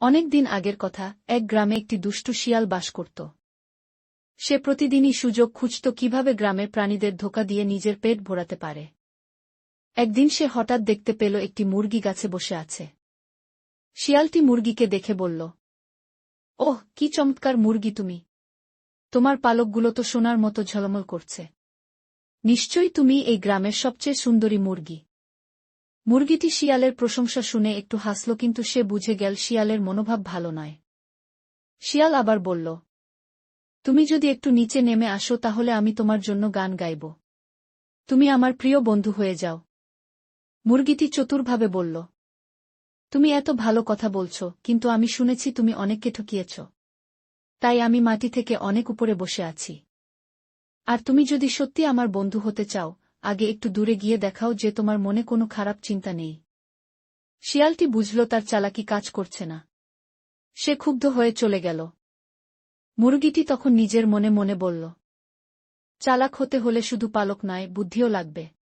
অনেক দিন আগের কথা, এক গ্রামে একটি দুষ্টু শিয়াল বাস করত। সে প্রতিদিনই সুযোগ খুঁজত কিভাবে গ্রামের প্রাণীদের ধোঁকা দিয়ে নিজের পেট ভরাতে পারে। একদিন সে হঠাৎ দেখতে পেল একটি মুরগি গাছে বসে আছে। শিয়ালটি মুরগিকে দেখে বলল, ওহ, কি চমৎকার মুরগি তুমি! তোমার পালকগুলো তো সোনার মতো ঝলমল করছে। নিশ্চয়ই তুমি এই গ্রামের সবচেয়ে সুন্দরী মুরগি। মুরগিটি শিয়ালের প্রশংসা শুনে একটু হাসল, কিন্তু সে বুঝে গেল শিয়ালের মনোভাব ভালো নয়। শিয়াল আবার বলল, তুমি যদি একটু নিচে নেমে আসো তাহলে আমি তোমার জন্য গান গাইব। তুমি আমার প্রিয় বন্ধু হয়ে যাও। মুরগিটি চতুরভাবে বলল, তুমি এত ভালো কথা বলছ, কিন্তু আমি শুনেছি তুমি অনেককে ঠকিয়েছ। তাই আমি মাটি থেকে অনেক উপরে বসে আছি। আর তুমি যদি সত্যি আমার বন্ধু হতে চাও, আগে একটু দূরে গিয়ে দেখাও যে তোমার মনে কোনো খারাপ চিন্তা নেই। শিয়ালটি বুঝল তার চালাকি কাজ করছে না। সে ক্ষুব্ধ হয়ে চলে গেল। মুরগিটি তখন নিজের মনে মনে বলল, চালাক হতে হলে শুধু পালক নয়, বুদ্ধিও লাগবে।